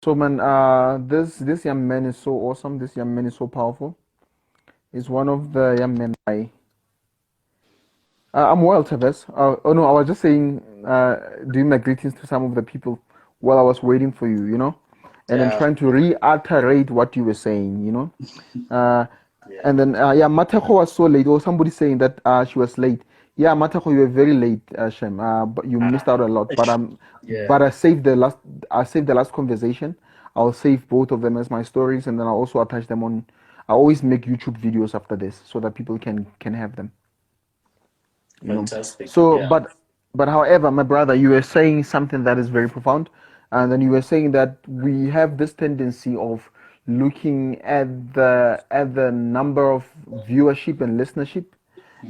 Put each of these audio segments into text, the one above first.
So man, this young man is so awesome. This young man is so powerful. He's one of the young men I'm well, Tevez. Oh no, I was just saying, doing my greetings to some of the people while I was waiting for you, and then Yeah, trying to reiterate what you were saying, Uh, yeah, and then yeah, Mateko was so late. Or somebody saying that she was late. Yeah, Mateko, you were very late, Shem. But you missed out a lot. But yeah. I saved the last. I saved the last conversation. I'll save both of them as my stories, and then I'll also attach them on. I always make YouTube videos after this so that people can have them. Fantastic. So, Yeah. but however, my brother, you were saying something that is very profound, and then you were saying that we have this tendency of looking at the number of viewership and listenership,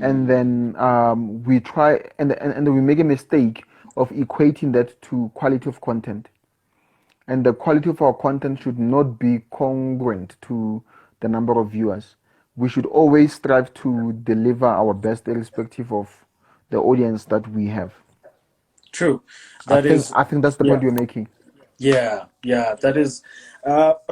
and Mm. then we try and we make a mistake of equating that to quality of content, and the quality of our content should not be congruent to the number of viewers. We should always strive to deliver our best irrespective of the audience that we have. True. I That think is, I think that's the point yeah, you're making. yeah. That is,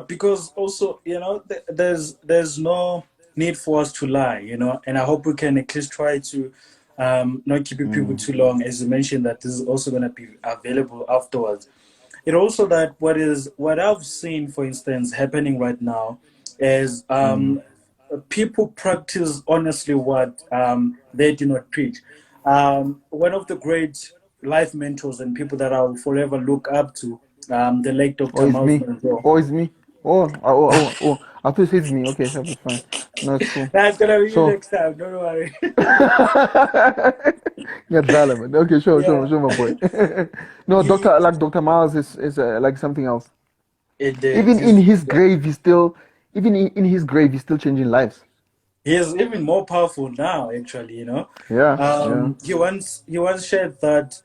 because also, there's no need for us to lie, and I hope we can at least try to not keeping people Mm, too long, as you mentioned that this is also going to be available afterwards. It also that what I've seen, for instance, happening right now is mm. people practice honestly what they do not preach. One of the great life mentors and people that I'll forever look up to, the late Oh, Dr. it's Miles me. Monroe. Oh, it's me. Oh. I thought you said it's me. Okay, so that's fine. No, it's cool. That's gonna be you So, next time. Don't worry. Ngiyadlala, man. Okay, Yeah, show my boy. No, he Dr. Miles is like something else. it Even in is. his Yeah. grave, in his grave, he's still changing lives. He is even more powerful now, actually. Yeah. He once shared that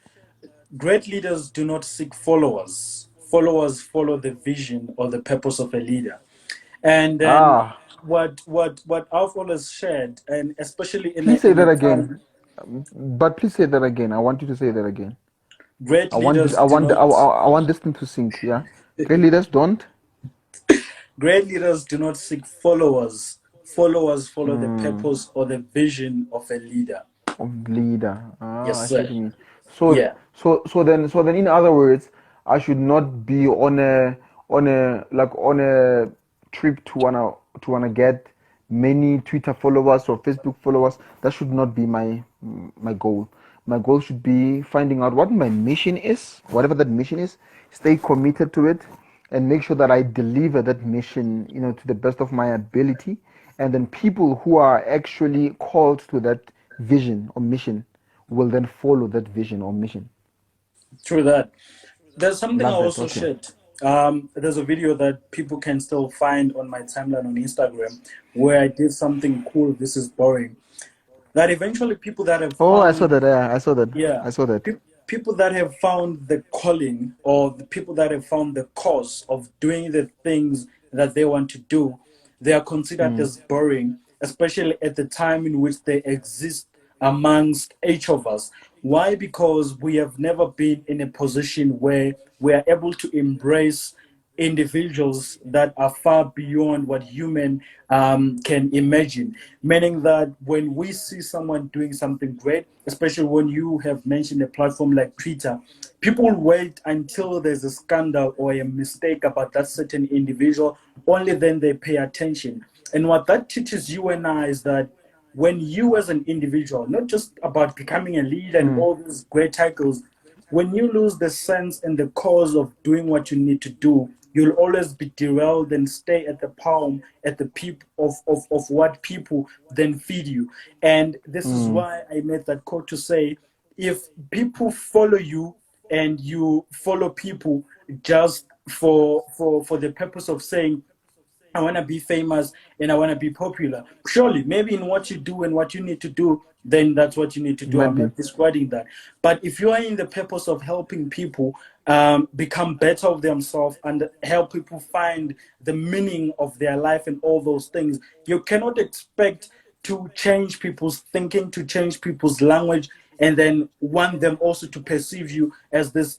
great leaders do not seek followers. Followers follow the vision or the purpose of a leader. And then Ah, what I've always shared, and especially in a please say in a that again. time, But please say that again. I want you to say that again. great I want this. leaders do not I want this thing to sink. Yeah. Great leaders don't. great leaders do not seek followers. Followers follow the Mm, purpose or the vision of a leader. leader. Ah, Yes, I see sir. what you mean. Yeah. So then, in other words, I should not be on a trip to wanna get many Twitter followers or Facebook followers. That should not be my goal. My goal should be finding out what my mission is, whatever that mission is, stay committed to it, and make sure that I deliver that mission, to the best of my ability. And then people who are actually called to that vision or mission will then follow that vision or mission. True that. There's something I Love that. also Okay. shared. There's a video that people can still find on my timeline on Instagram where I did something cool. This is boring. That eventually people that have Oh, I saw found, that. Yeah, I saw that. yeah, I saw that. people that have found the calling or the people that have found the cause of doing the things that they want to do, they are considered Mm, as boring, especially at the time in which they exist amongst each of us. Why? Because we have never been in a position where we are able to embrace individuals that are far beyond what human can imagine. Meaning that when we see someone doing something great, especially when you have mentioned a platform like Twitter, people wait until there's a scandal or a mistake about that certain individual, only then they pay attention. And what that teaches you and I is that when you as an individual, not just about becoming a leader and mm, all these great titles, when you lose the sense and the cause of doing what you need to do, you'll always be derailed and stay at the palm at the peep of what people then feed you. And this is mm, why I made that quote to say, if people follow you and you follow people just for the purpose of saying I want to be famous and I want to be popular. Surely, maybe in what you do and what you need to do, then that's what you need to it do. might I'm be. not discrediting that. But if you are in the purpose of helping people become better of themselves and help people find the meaning of their life and all those things, you cannot expect to change people's thinking, to change people's language, and then want them also to perceive you as this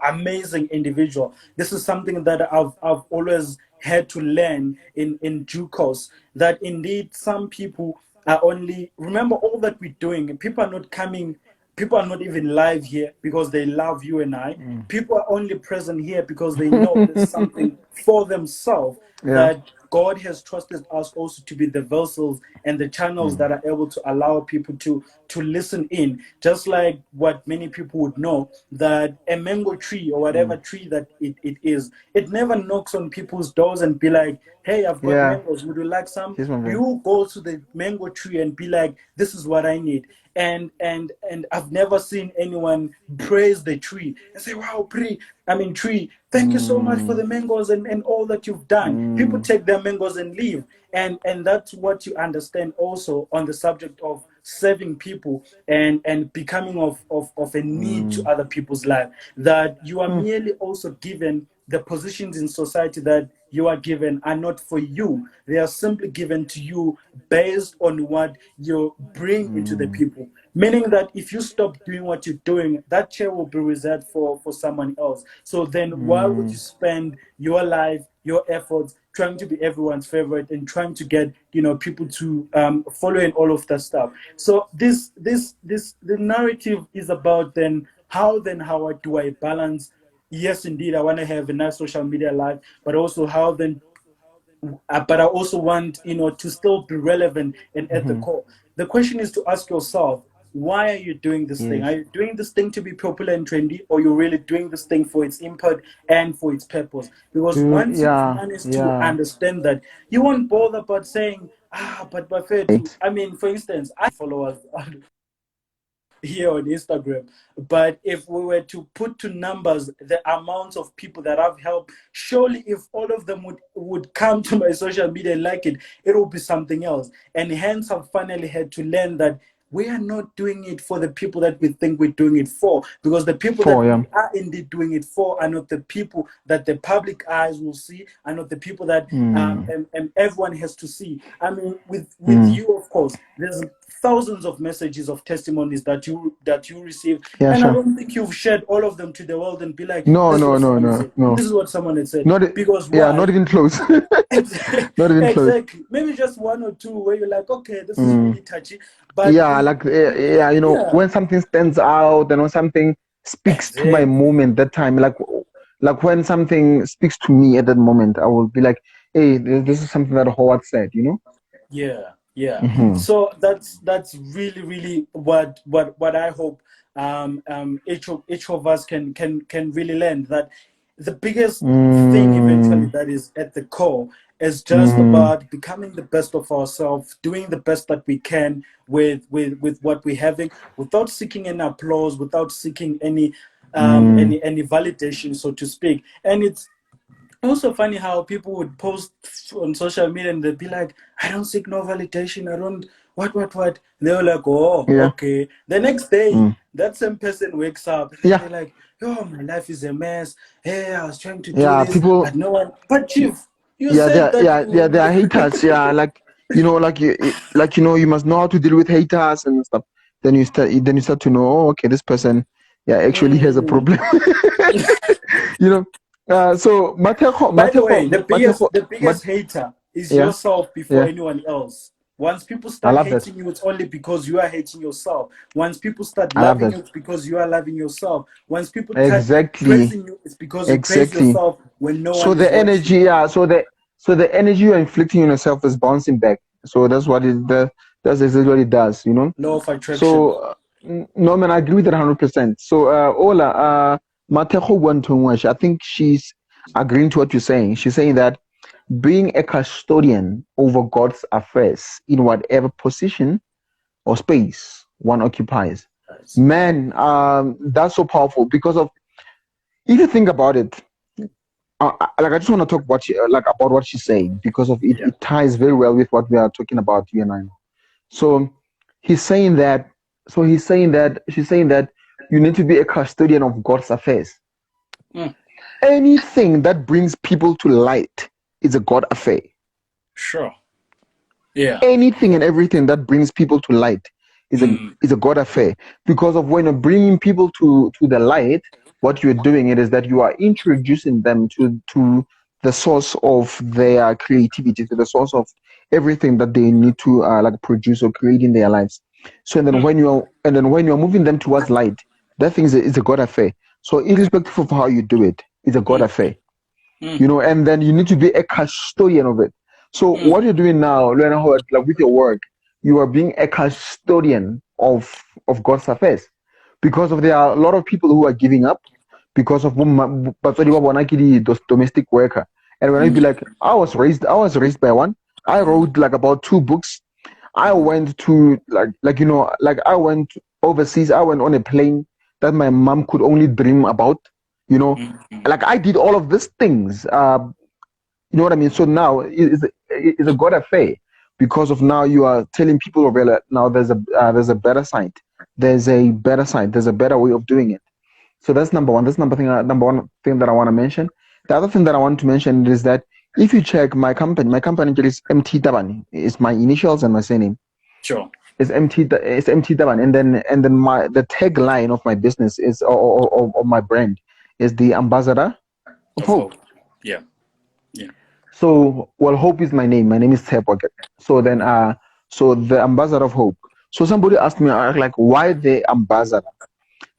amazing individual. This is something that I've always had to learn in due course, that indeed some people are only, remember, all that we're doing, people are not even live here because they love you and I. People are only present here because they know there's something for themselves, Yeah. that God has trusted us also to be the vessels and the channels that are able to allow people to listen in. Just like what many people would know, that a mango tree or whatever tree that it is, it never knocks on people's doors and be like, hey, I've got Yeah. mangoes, would you like some? Here's my friend. You go to the mango tree and be like, this is what I need. And I've never seen anyone praise the tree and say, wow, tree, thank you so much for the mangoes and all that you've done. People take their mangoes and leave. And that's what you understand also on the subject of serving people and becoming of a need to other people's life, that you are merely also given the positions in society that you are given are not for you. They are simply given to you based on what you bring into the people. Meaning that if you stop doing what you're doing, that chair will be reserved for someone else. So then why would you spend your life, your efforts, trying to be everyone's favorite and trying to get people to follow and all of that stuff? So the narrative is about how do I balance? Yes, indeed, I want to have a nice social media life, but also but I also want, to still be relevant and at the core. The question is to ask yourself, why are you doing this thing? Yes. Are you doing this thing to be popular and trendy, or you're really doing this thing for its impact and for its purpose? Because once you've Yeah. managed to Yeah. understand that, you won't bother about saying, but fair to, Right. I mean, for instance, I followers here on Instagram. But if we were to put to numbers the amounts of people that I've helped, surely if all of them would come to my social media and like it will be something else. And hence I've finally had to learn that we are not doing it for the people that we think we're doing it for, because the people that Yeah. we are indeed doing it for are not the people that the public eyes will see, are not the people that and everyone has to see. I mean, with you, of course, there's thousands of messages of testimonies that you receive, Yeah, and I sure. don't think you've shared all of them to the world and be like, No, this is no, what no, someone had no, said, no. this is what someone had said. Not Because yeah, not why? even close. Not even close. Exactly. Maybe just one or two where you're like, okay, this is really touchy. But Yeah, like yeah, yeah, when something stands out and when something speaks to my exactly. moment that time, like when something speaks to me at that moment, I will be like, hey, this is something that Howard said. Yeah, yeah. Mm-hmm. So that's really, really what I hope each of us can really learn, that the biggest thing eventually Mm, that is at the core is just mm, about becoming the best of ourselves, doing the best that we can with what we're having, without seeking any applause, without seeking any mm, any validation, so to speak. And it's also funny how people would post on social media and they'd be like, I don't seek no validation. I don't, what. And they were like, oh, yeah, okay. The next day, mm, that same person wakes up and yeah, they're like, oh, my life is a mess. Hey, I was trying to do yeah. this, People, but no one. But, Chief, you yeah, said that they are haters. Yeah, like you must know how to deal with haters and stuff. Then you start to know, oh, okay, this person, yeah, actually has a Mm. problem. you know. So By the way, the Mat- biggest hater is yeah, yourself before yeah. anyone else. Once people I start love that. hating you, it's only because you are hating yourself. Once people start I love loving that. you, it's because you are loving yourself. Once people start Exactly, praising you, it's because you praise exactly. yourself when no So one is the watching. energy, yeah. So the energy you're inflicting on yourself is bouncing back. So that's exactly what it does. Law of attraction. So no man, I agree with that 100%. So Ola, Mateko Wantunwash, I think she's agreeing to what you're saying. She's saying that being a custodian over God's affairs in whatever position or space one occupies. Yes. Man, that's so powerful because of if you think about it, like I just want to talk about what she's saying because of it. Yeah. It ties very well with what we are talking about, you and I. So he's saying that. So she's saying that you need to be a custodian of God's affairs. Mm, Anything that brings people to light is a God affair. sure. Yeah. Anything and everything that brings people to light is a God affair, because of when you're bringing people to the light, what you're doing it is that you are introducing them to the source of their creativity, to the source of everything that they need to like produce or create in their lives. So and then when you're moving them towards light, that thing is a God affair. So irrespective of how you do it, it's a God affair. And then you need to be a custodian of it. So what you're doing now, Leonard Howard, like with your work, you are being a custodian of God's affairs, because of there are a lot of people who are giving up because of those domestic worker. And when I be like, I was raised by one. I wrote like about 2 books. I went to like I went overseas. I went on a plane that my mom could only dream about. You know, like I did all of these things. You know what I mean? So now it's a God affair, because of now you are telling people over there, now there's a better side. There's a better side. There's a better way of doing it. So that's number one. That's number one thing that I want to mention. The other thing that I want to mention is that if you check my company is MT Tabane. It's my initials and my surname. Sure. It's MT Tabane, and then my the tagline of my business is or my brand is the ambassador of Of hope. hope. Yeah. Yeah. So, well, hope is my name. My name is Tep. Okay. So then, so the ambassador of hope. So somebody asked me, like, why the ambassador?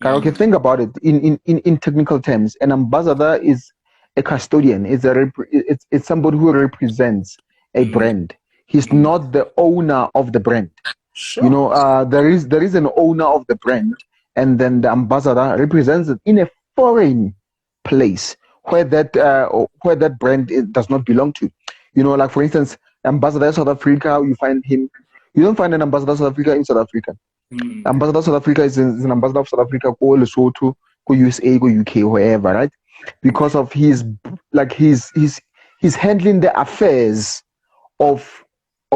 Okay, think about it. In technical terms, an ambassador is a custodian. It's somebody who represents a brand. He's not the owner of the brand. Sure. There is an owner of the brand, and then the ambassador represents it in a foreign place where that brand does not belong to. Like for instance, ambassador South Africa, you find him. You don't find an ambassador South Africa in South Africa. Ambassador South Africa is an ambassador of South Africa, go Lesotho, go USA, go UK, wherever, right? Because of he's handling the affairs of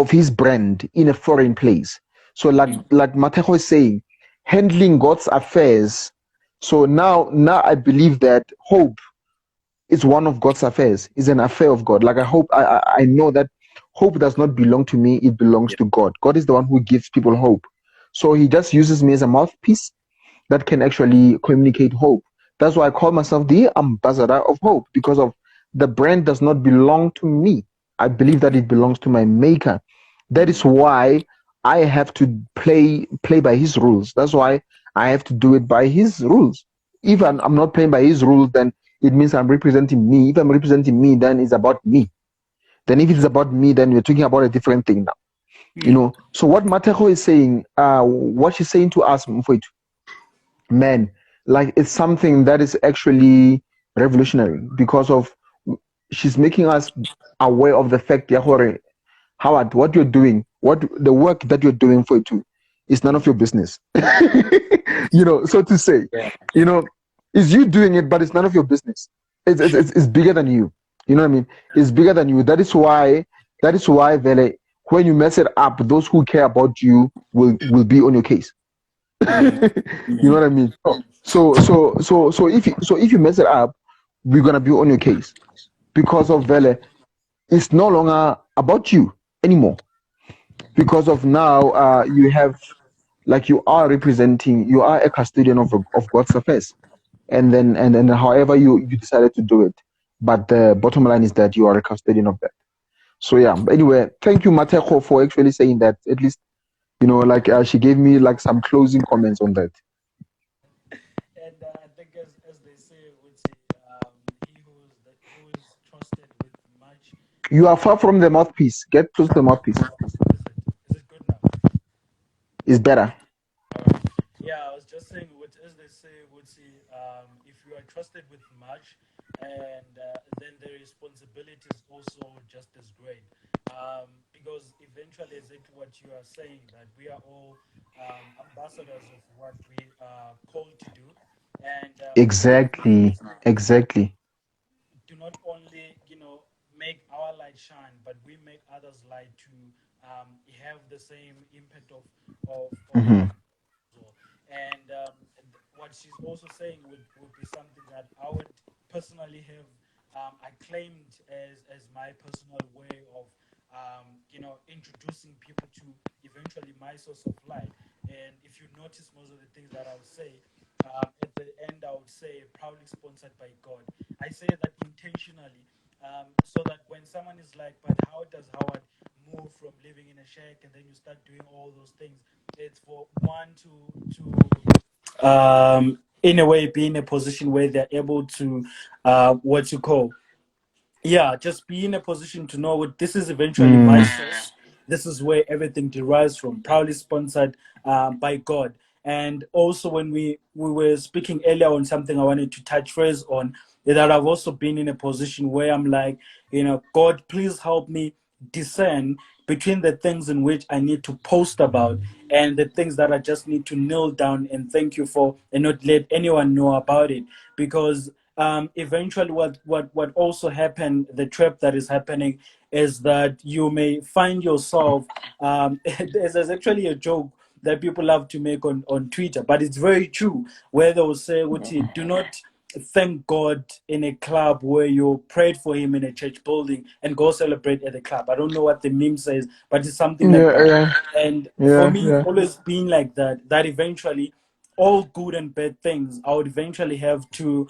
his brand in a foreign place. So like Matejo is saying, handling God's affairs. So now I believe that hope is one of God's affairs. Is an affair of God. Like I know that hope does not belong to me. It belongs to God. God is the one who gives people hope. So he just uses me as a mouthpiece that can actually communicate hope. That's why I call myself the ambassador of hope, because of the brand does not belong to me. I believe that it belongs to my maker. That is why I have to play by his rules. That's why I have to do it by his rules. If I'm not playing by his rules, then it means I'm representing me. If I'm representing me, then it's about me. Then if it's about me, then we're talking about a different thing now. So what Matejo is saying, what she's saying to us, man, like it's something that is actually revolutionary, because of she's making us aware of the fact, Yahore, Howard, what you're doing, what the work that you're doing for it is none of your business. So to say, it's you doing it, but it's none of your business. It's bigger than you. You know what I mean? It's bigger than you. That is why, Vele, when you mess it up, those who care about you will be on your case. You know what I mean? So if you mess it up, we're gonna be on your case, because of Vele. It's no longer about you anymore, because of now you have, like, you are a custodian of God's affairs, and then however you decided to do it, but the bottom line is that you are a custodian of that. So yeah. Anyway, thank you, Matejo, for actually saying that. At least like she gave me like some closing comments on that. And I think, as they say, he who is trusted with much. You are far from the mouthpiece. Get close to the mouthpiece. Is it good now? It's better. Yeah, I was just saying, as they say, if you are trusted with much, and then the responsibility is also just as great. Because eventually, exactly what you are saying, that we are all ambassadors of what we are called to do, and Exactly. Exactly. do not only make our light shine, but we make others light to have the same impact of Mm-hmm. well. And what she's also saying would be something that I would personally have acclaimed as my personal way of introducing people to eventually my source of light. And if you notice most of the things that I would say, at the end, I would say proudly sponsored by God. I say that intentionally, so that when someone is like, but how does Howard move from living in a shack and then you start doing all those things? It's for one to in a way be in a position where they're able to what you call, yeah, just be in a position to know what this is eventually my source. This is where everything derives from, proudly sponsored by God. And also, when we were speaking earlier on something I wanted to touch phrase on, that I've also been in a position where I'm like, God, please help me discern between the things in which I need to post about and the things that I just need to kneel down and thank you for and not let anyone know about it. Because eventually what also happened, the trap that is happening is that you may find yourself there's actually a joke that people love to make on Twitter, but it's very true, where they will say, "Uti, do not thank God in a club where you prayed for him in a church building and go celebrate at the club." I don't know what the meme says, but it's something like Yeah, that. yeah, And for yeah, me, it's yeah. always been like that, that eventually all good and bad things, I would eventually have to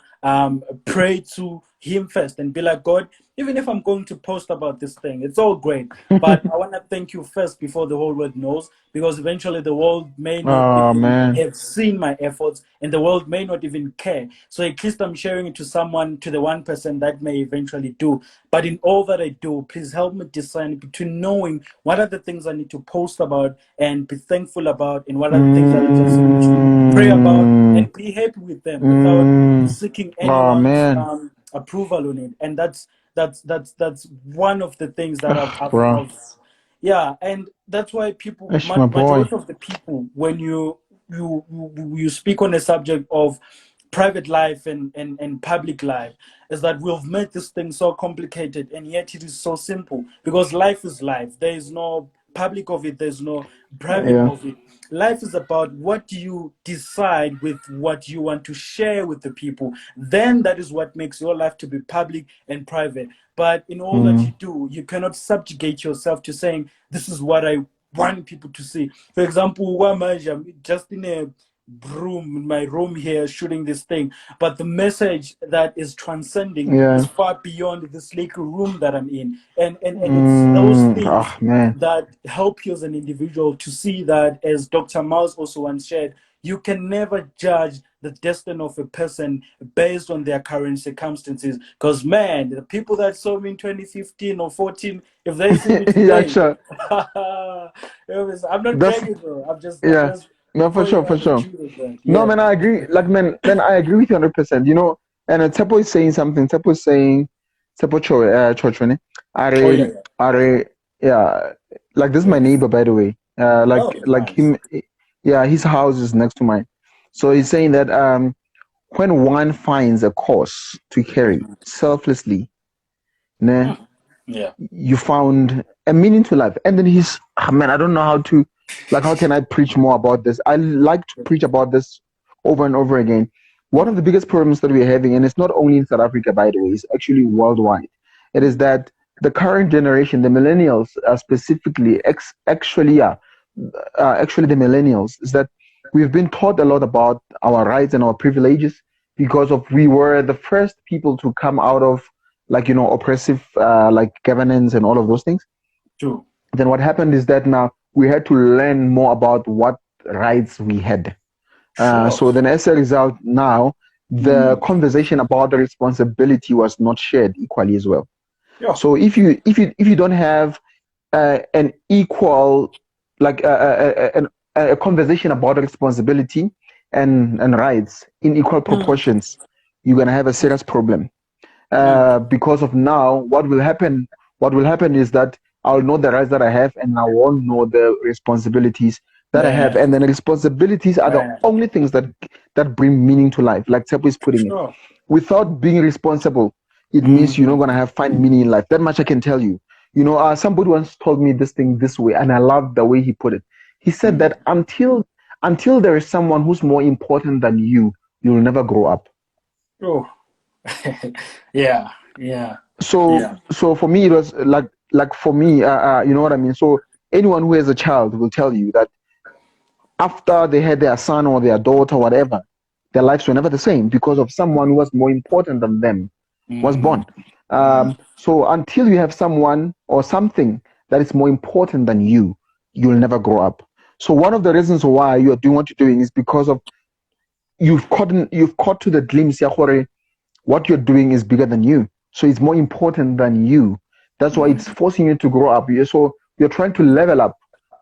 pray to him first and be like, God, even if I'm going to post about this thing, it's all great. But I want to thank you first before the whole world knows, because eventually the world may not Oh even man. have seen my efforts and the world may not even care. So at least I'm sharing it to someone, to the 1% that may eventually do. But in all that I do, please help me discern between knowing what are the things I need to post about and be thankful about, and what are the things that I just need to pray about Mm, and be happy with them without mm. seeking Oh anyone's man. approval on it. And that's one of the things that Bro. I've yeah. And that's why people, That's my boy. majority of the people, when you speak on a subject of private life and public life, is that we've made this thing so complicated, and yet it is so simple, because life is life. There is no public of it, there's no private Yeah. of it. Life is about what you decide with what you want to share with the people. Then that is what makes your life to be public and private. But in all that you Mm. do, you cannot subjugate yourself to saying, this is what I want people to see. For example, I'm just in a room, in my room here, shooting this thing, but the message that is transcending is Yeah. far beyond this little room that I'm in. And it's those things Oh man. that help you as an individual to see that, as Dr. Miles also once shared, you can never judge the destiny of a person based on their current circumstances. Because man, the people that saw me in 2015 or 14, if they see me Yeah, today, sure. I'm not That's bragging, bro. I'm yeah. just No, for pouring sure, for out the sure. truth of that. No, Yeah. man, I agree. Like, man, I agree with you 100%. And Tepo is saying something. Tepo is saying, Tepo Church, Oh yeah, Are, yeah. Are, yeah. Like, this is my Yes. neighbor, by the way. Oh, Like nice. him, yeah, his house is next to mine. So he's saying that when one finds a cause to carry selflessly, né, Mm. Yeah. you found a meaning to life. And then man, I don't know how can I preach more about this? I like to preach about this over and over again. One of the biggest problems that we're having, and it's not only in South Africa, by the way, it's actually worldwide. It is that the current generation, the millennials, specifically, actually the millennials, is that we've been taught a lot about our rights and our privileges because of we were the first people to come out of oppressive like governance and all of those things. True. Then what happened is that now we had to learn more about what rights we had. Sure. So then as a result, now the Mm. conversation about the responsibility was not shared equally as well. Yeah. So if you don't have an equal like a conversation about responsibility and rights in equal Mm. proportions, you're gonna have a serious problem. Mm. Because of now, what will happen is that I'll know the rights that I have, and I won't know the responsibilities that I have. Man. And then the responsibilities are the Man. only things that bring meaning to life. Like Tepo is putting it. Sure. Without being responsible, it means you're not Mm. gonna have find meaning in life. That much I can tell you. Somebody once told me this thing this way, and I love the way he put it. He said Mm. that until there is someone who's more important than you'll never grow up. Oh. Yeah. Yeah. so Yeah. so for me it was like for me, you know what I mean. So anyone who has a child will tell you that after they had their son or their daughter, whatever, their lives were never the same because of someone who was more important than them was born. So until you have someone or something that is more important than you, you'll never grow up. So one of the reasons why you are doing what you're doing is because of you've caught to the glimpse, ya gore, what you're doing is bigger than you. So it's more important than you. That's why it's forcing you to grow up. So you're trying to level up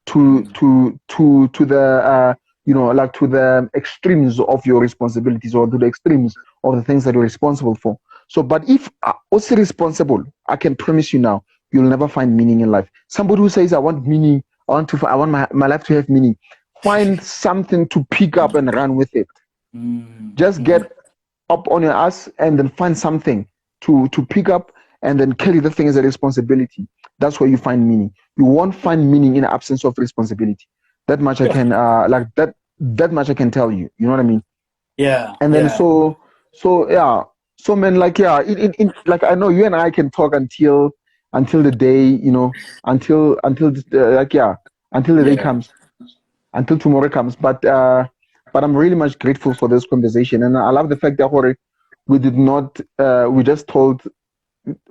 to the like to the extremes of your responsibilities or to the extremes of the things that you're responsible for. So, but if also responsible, I can promise you now, you'll never find meaning in life. Somebody who says, "I want meaning, I want my life to have meaning," find something to pick up and run with it. Just get up on your ass and then find something to pick up and then carry the thing as a responsibility. That's where you find meaning. You won't find meaning in the absence of responsibility. That much I can that much I can tell you. You know what I mean? Yeah. And then so yeah. So man, like yeah, in like I know you and I can talk until the day, until like yeah, until the day comes, until tomorrow comes. But I'm really much grateful for this conversation, and I love the fact that we did not we just told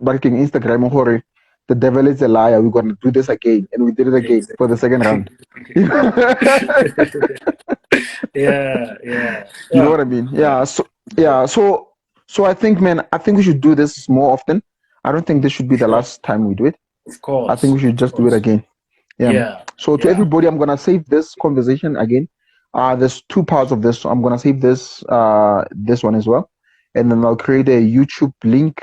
back in Instagram hore, the devil is a liar. We're gonna do this again, and we did it again for the second round. Yeah. You know what I mean? Yeah. So I think, man, I think we should do this more often. I don't think this should be the last time we do it. Of course. I think we should just do it again. Yeah. So to everybody, I'm gonna save this conversation again. There's two parts of this. So I'm gonna save this one as well, and then I'll create a YouTube link,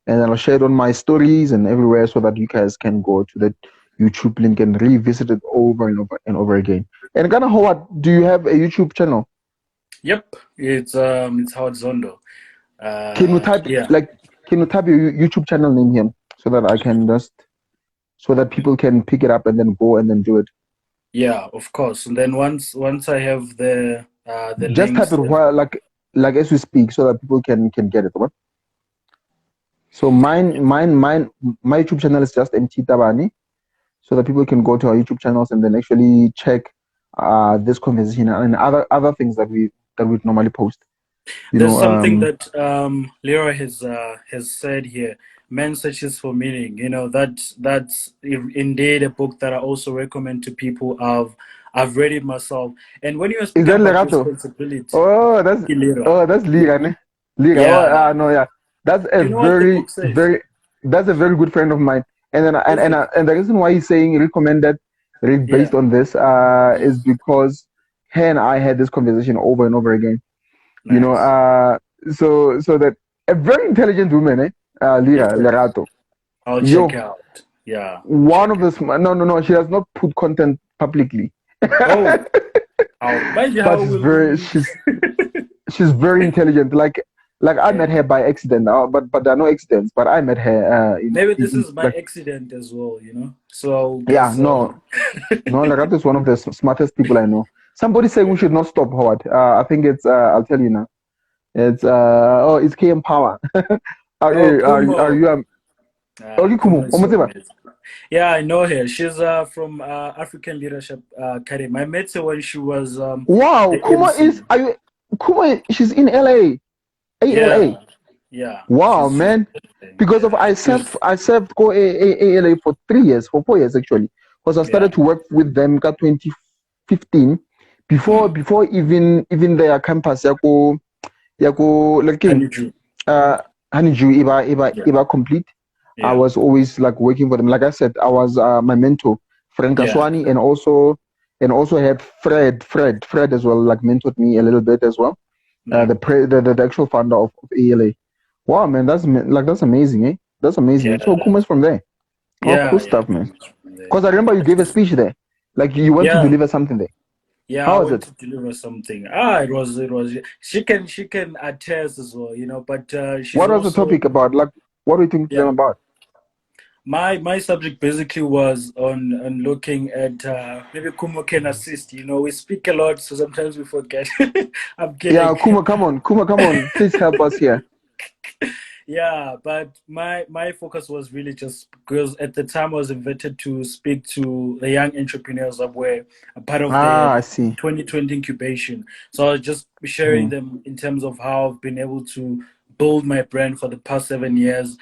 and then I'll share it on my stories and everywhere so that you guys can go to the YouTube link and revisit it over and over and over again. And Ghana Howard, do you have a YouTube channel? Yep, it's Howard Zondo. Can you type your YouTube channel name here so that I can so that people can pick it up and then go and then do it? Yeah, of course. And then once I have the just links, type it while like as we speak so that people can get it. What? So my YouTube channel is just MT Tabane, so that people can go to our YouTube channels and then actually check this conversation and other things that we normally post. There's something that Leroy has said here. Man searches for meaning. That's indeed a book that I also recommend to people. I've read it myself. And when you are speaking about responsibility, that's Lira. Yeah. No, yeah. That's a very good friend of mine. And then and the reason why he's saying recommended based on this is because he and I had this conversation over and over again. Nice. So that a very intelligent woman, Lira Lerato. I'll check out. Yeah. One of the no, she does not put content publicly. Oh, but she's very intelligent. Like I met her by accident, but there are no accidents. But I met her. Maybe this is my accident as well, So yeah, no, Lerato is one of the smartest people I know. Somebody saying we should not stop, Howard. I think it's I'll tell you now. It's it's KM Power. Are you Kumo? Yeah, I know her. She's from African Leadership Academy. I met her when she was wow, Kuma she's in LA. ALA. Yeah. Wow, man. Because of I served go ALA for 4 years actually. Because I started to work with them in 2015 before even their campus yako like Honeydew Iba complete. I was always like working for them. Like I said, I was my mentor, Frank Aswani, and also had Fred as well, like mentored me a little bit as well. The actual founder of ALA. Wow, man, that's amazing, eh? That's amazing. Yeah. So Kuma's from there. Cool stuff, man. Because I remember you gave a speech there, like you went to deliver something there. Yeah, how was I went to deliver something. It was. She can attest as well, But what was the topic about? Like, what were you thinking to them about? My subject basically was on looking at maybe Kumo can assist. We speak a lot, so sometimes we forget. I'm kidding. Yeah, Kuma, come on, please help us here. Yeah, but my focus was really just because at the time I was invited to speak to the young entrepreneurs that were a part of the Ah, I see. 2020 incubation. So I was just sharing Mm. them in terms of how I've been able to build my brand for the past 7 years,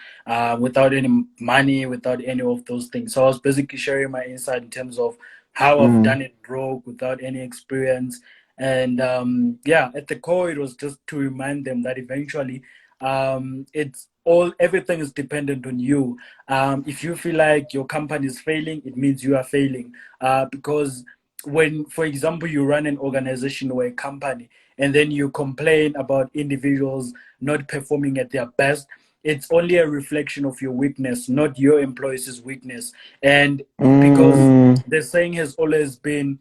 without any money, without any of those things. So I was basically sharing my insight in terms of how I've Mm. done it broke without any experience. And yeah, at the core, it was just to remind them that eventually it's all everything is dependent on you. If you feel like your company is failing, it means you are failing, because when, for example, you run an organization or a company and then you complain about individuals not performing at their best, it's only a reflection of your weakness, not your employees' weakness. And because Mm. the saying has always been,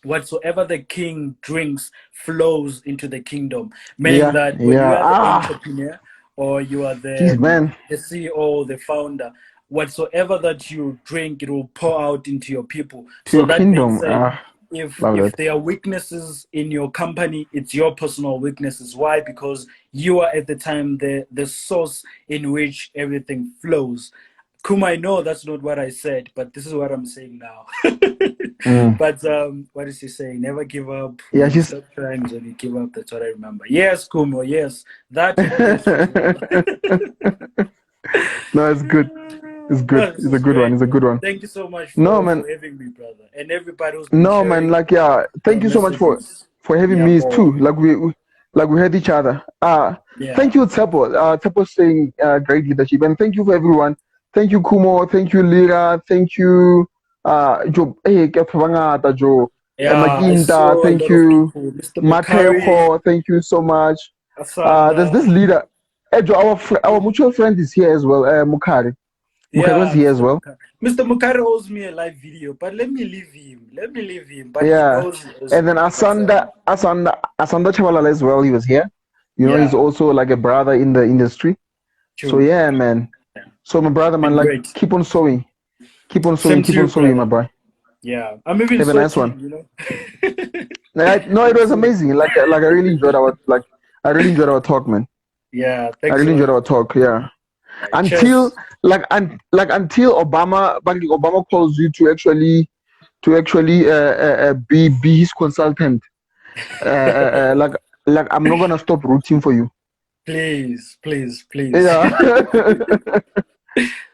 whatsoever the king drinks flows into the kingdom, meaning Yeah, that when you yeah. are the Ah, entrepreneur or you are jeez, man. the CEO, the founder, whatsoever that you drink, it will pour out into your people. To So your that being kingdom. said, Ah, love if that. there are weaknesses in your company, it's your personal weaknesses. Why? Because you are at the time the source in which everything flows. Kuma, I know that's not what I said, but this is what I'm saying now. Mm. But what is he saying? Never give up. Yeah, When you she's. stop trying is when you give up. That's what I remember. Yes, Kumo. Yes, that and this as well. No, it's good. It's good. Oh, this It's a is good one. great, It's a bro. good one. Thank you so much No, for man. having me, brother, and everybody who's been No, man. sharing Like, yeah. Thank you so much messages. for having Yeah, me for too. Like we had each other. yeah, Thank you, Tepo. Tepo saying great leadership, and thank you for everyone. Thank you, Kumo. Thank you, Lira. Thank you, Jo. Hey, ke batho ba bangata, Jo. yeah. I Makinta. saw a Thank lot of you, people. Mr. Mukari, Mateo. Thank you so much. There's this Asanda. leader. Jo, our mutual friend is here as well. Mukari. Mukari was Yeah, here as Mr. well. Mukari. Mr. Mukari owes me a live video, but let me leave him. Let me leave him. But he Yeah. knows he owes And then me. But Asanda Chabalala as well. He was here. He's yeah, also like a brother in the industry. So true. yeah, man. So my brother, man, Been like great. keep on sewing, keep on sewing, Same to keep on you, sewing, my brother. boy. Yeah, I'm even Have a nice one. sweating. No, it I'm was sweating. amazing. I really enjoyed our talk, man. Yeah, I thanks a really lot, enjoyed our bro. talk. Yeah. Until Cheers. until Obama calls you to actually be his consultant. Like I'm not gonna stop rooting for you. Please, please, please. Yeah.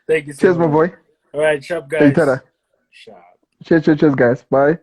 Thank you so Cheers, my much. boy. All right, sharp Hey, guys. Tara. Sharp. Cheers, guys. Bye.